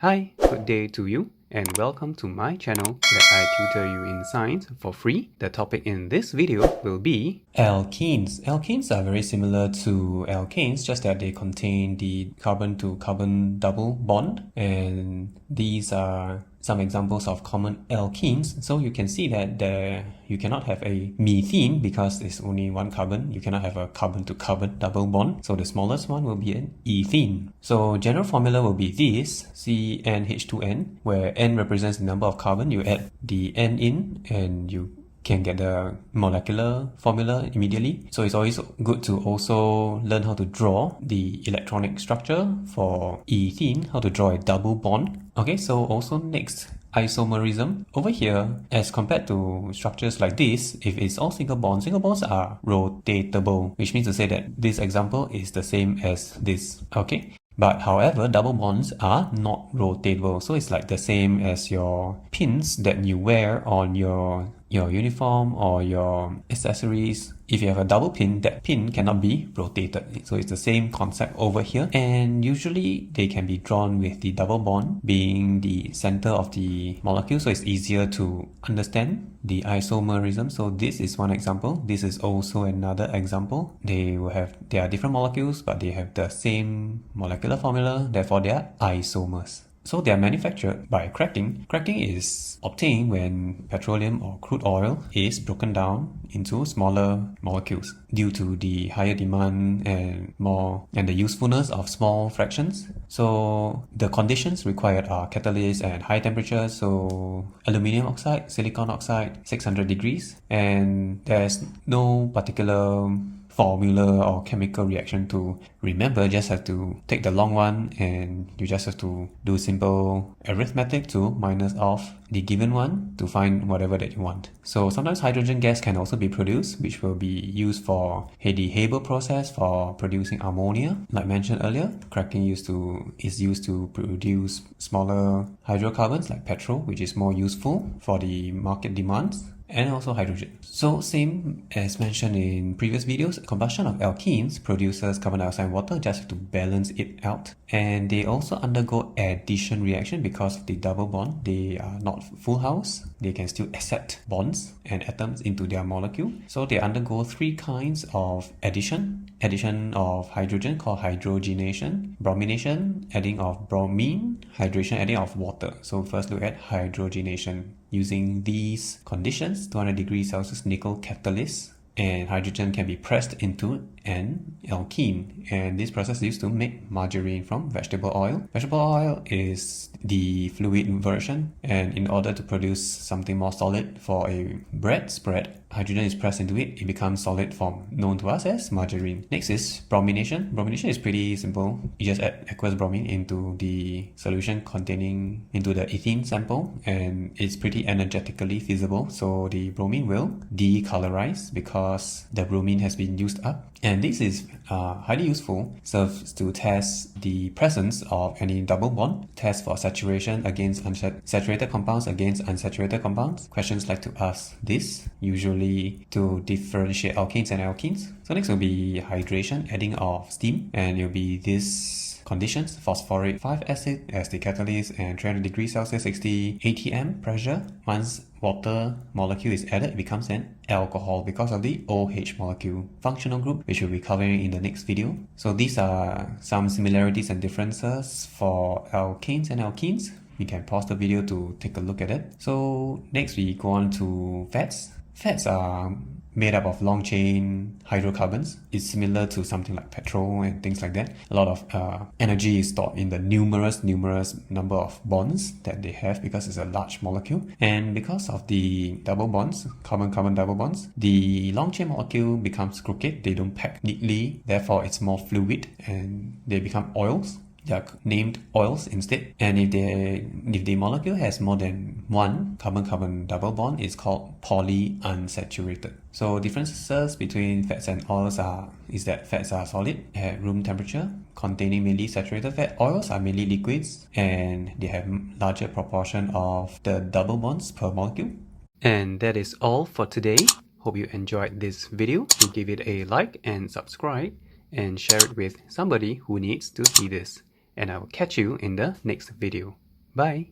Hi, good day to you and welcome to my channel where I tutor you in science for free. The topic in this video will be alkenes. Alkenes are very similar to alkanes, just that they contain the carbon-to-carbon double bond, and these are some examples of common alkenes. So you can see that you cannot have a methane because it's only one carbon. You cannot have a carbon-to-carbon double bond. So the smallest one will be an ethene. So general formula will be this: CnH2n, where n represents the number of carbon. You add the n in and you can get the molecular formula immediately. So it's always good to also learn how to draw the electronic structure for ethene, how to draw a double bond. Okay, so also next, isomerism. Over here, as compared to structures like this, if it's all single bonds are rotatable, which means to say that this example is the same as this, okay? But however, double bonds are not rotatable. So it's like the same as your pins that you wear on your uniform or your accessories. If you have a double pin, that pin cannot be rotated. So it's the same concept over here. And usually they can be drawn with the double bond being the center of the molecule. So it's easier to understand the isomerism. So this is one example. This is also another example. They are different molecules, but they have the same molecular formula. Therefore, they are isomers. So they are manufactured by cracking. Cracking is obtained when petroleum or crude oil is broken down into smaller molecules due to the higher demand and the usefulness of small fractions. So the conditions required are catalysts and high temperature. So aluminum oxide, silicon oxide, 600 degrees, and there's no particular formula or chemical reaction to remember. Just have to take the long one and you just have to do simple arithmetic to minus off the given one to find whatever that you want. So sometimes hydrogen gas can also be produced, which will be used for the Haber process for producing ammonia. Like mentioned earlier, cracking is used to produce smaller hydrocarbons like petrol, which is more useful for the market demands, and also hydrogen. So same as mentioned in previous videos, combustion of alkenes produces carbon dioxide and water just to balance it out. And they also undergo addition reaction because of the double bond. They are not full house. They can still accept bonds and atoms into their molecule. So they undergo three kinds of addition. Addition of hydrogen called hydrogenation, bromination, adding of bromine, hydration, adding of water. So first look at hydrogenation. Using these conditions, 200 degrees Celsius nickel catalyst, and hydrogen can be pressed into an alkene, and this process is used to make margarine from vegetable oil. Vegetable oil is the fluid version, and in order to produce something more solid for a bread spread, hydrogen is pressed into it. It becomes solid form, known to us as margarine. Next is bromination. Bromination is pretty simple. You just add aqueous bromine into the solution containing into the ethene sample, and it's pretty energetically feasible. So the bromine will decolorize because the bromine has been used up. And this is highly useful, serves to test the presence of any double bond, test for saturation against saturated compounds against unsaturated compounds. Questions like to ask this, usually to differentiate alkanes and alkenes. So next will be hydration, adding of steam, and it will be this conditions: phosphoric 5 acid as the catalyst and 300 degrees Celsius 60 atm pressure. Once water molecule is added, it becomes an alcohol because of the OH molecule functional group, which we'll be covering in the next video. So these are some similarities and differences for alkanes and alkenes. You can pause the video to take a look at it. So next we go on to fats. Fats are made up of long chain hydrocarbons. It's similar to something like petrol and things like that. A lot of energy is stored in the numerous number of bonds that they have because it's a large molecule. And because of the double bonds, carbon-carbon double bonds, the long chain molecule becomes crooked. They don't pack neatly. Therefore, it's more fluid and they become oils. They are named oils instead. And if the molecule has more than one carbon-carbon double bond, it's called polyunsaturated. So differences between fats and oils is that fats are solid at room temperature, containing mainly saturated fat. Oils are mainly liquids, and they have larger proportion of the double bonds per molecule. And that is all for today. Hope you enjoyed this video. Do give it a like and subscribe, and share it with somebody who needs to see this. And I will catch you in the next video. Bye!